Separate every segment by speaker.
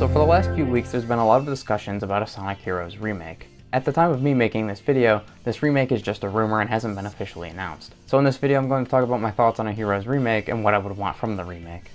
Speaker 1: So for the last few weeks, there's been a lot of discussions about a Sonic Heroes remake. At the time of me making this video, this remake is just a rumor and hasn't been officially announced. So in this video, I'm going to talk about my thoughts on a Heroes remake and what I would want from the remake.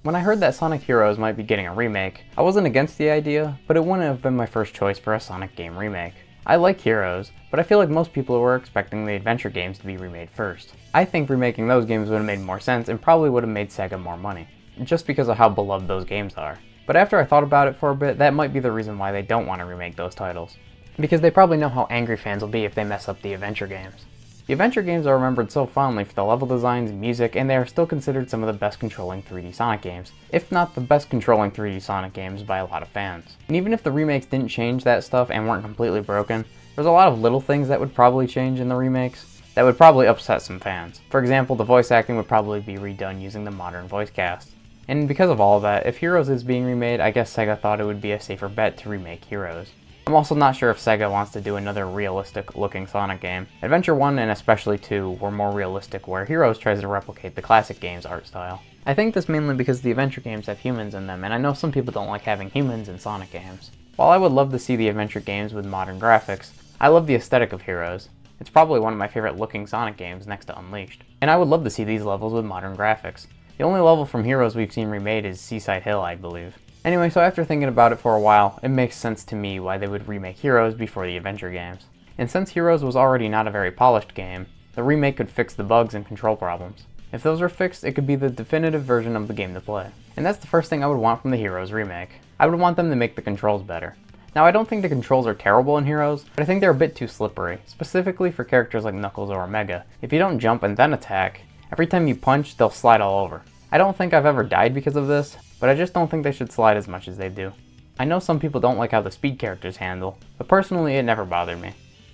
Speaker 1: When I heard that Sonic Heroes might be getting a remake, I wasn't against the idea, but it wouldn't have been my first choice for a Sonic game remake. I like Heroes, but I feel like most people were expecting the adventure games to be remade first. I think remaking those games would have made more sense and probably would have made Sega more money, just because of how beloved those games are. But after I thought about it for a bit, that might be the reason why they don't want to remake those titles. Because they probably know how angry fans will be if they mess up the adventure games. The adventure games are remembered so fondly for the level designs and music, and they are still considered some of the best controlling 3D Sonic games, if not the best controlling 3D Sonic games by a lot of fans. And even if the remakes didn't change that stuff and weren't completely broken, there's a lot of little things that would probably change in the remakes that would probably upset some fans. For example, the voice acting would probably be redone using the modern voice cast. And because of all of that, if Heroes is being remade, I guess Sega thought it would be a safer bet to remake Heroes. I'm also not sure if Sega wants to do another realistic looking Sonic game. Adventure 1 and especially 2 were more realistic, where Heroes tries to replicate the classic game's art style. I think this mainly because the adventure games have humans in them, and I know some people don't like having humans in Sonic games. While I would love to see the adventure games with modern graphics, I love the aesthetic of Heroes. It's probably one of my favorite looking Sonic games next to Unleashed. And I would love to see these levels with modern graphics. The only level from Heroes we've seen remade is Seaside Hill, I believe. Anyway, so after thinking about it for a while, it makes sense to me why they would remake Heroes before the adventure games. And since Heroes was already not a very polished game, the remake could fix the bugs and control problems. If those were fixed, it could be the definitive version of the game to play. And that's the first thing I would want from the Heroes remake. I would want them to make the controls better. Now, I don't think the controls are terrible in Heroes, but I think they're a bit too slippery, specifically for characters like Knuckles or Omega. If you don't jump and then attack, every time you punch, they'll slide all over. I don't think I've ever died because of this, but I just don't think they should slide as much as they do. I know some people don't like how the speed characters handle, but personally it never bothered me.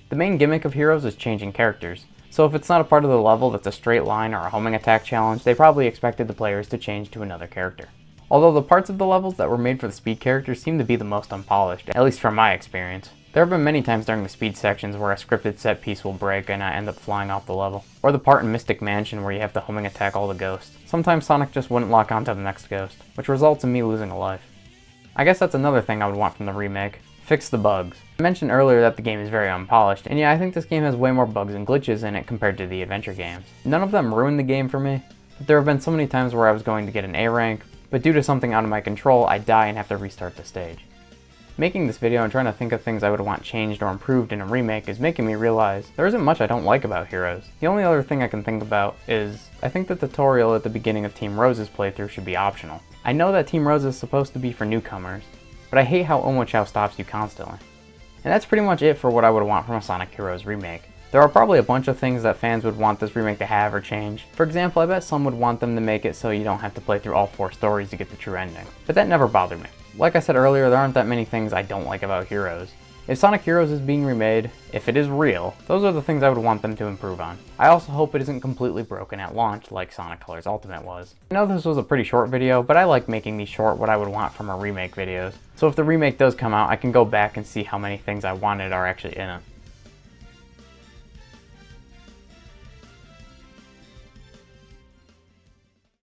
Speaker 1: The main gimmick of Heroes is changing characters, so if it's not a part of the level that's a straight line or a homing attack challenge, they probably expected the players to change to another character. Although the parts of the levels that were made for the speed characters seem to be the most unpolished, at least from my experience. There have been many times during the speed sections where a scripted set piece will break and I end up flying off the level. Or the part in Mystic Mansion where you have to homing attack all the ghosts. Sometimes Sonic just wouldn't lock onto the next ghost, which results in me losing a life. I guess that's another thing I would want from the remake. Fix the bugs. I mentioned earlier that the game is very unpolished, and yeah, I think this game has way more bugs and glitches in it compared to the adventure games. None of them ruined the game for me, but there have been so many times where I was going to get an A rank, but due to something out of my control, I die and have to restart the stage. Making this video and trying to think of things I would want changed or improved in a remake is making me realize there isn't much I don't like about Heroes. The only other thing I can think about is, I think the tutorial at the beginning of Team Rose's playthrough should be optional. I know that Team Rose is supposed to be for newcomers, but I hate how Omochao stops you constantly. And that's pretty much it for what I would want from a Sonic Heroes remake. There are probably a bunch of things that fans would want this remake to have or change. For example, I bet some would want them to make it so you don't have to play through all 4 stories to get the true ending. But that never bothered me. Like I said earlier, there aren't that many things I don't like about Heroes. If Sonic Heroes is being remade, if it is real, those are the things I would want them to improve on. I also hope it isn't completely broken at launch like Sonic Colors Ultimate was. I know this was a pretty short video, but I like making these short what I would want from a remake videos. So if the remake does come out, I can go back and see how many things I wanted are actually in it.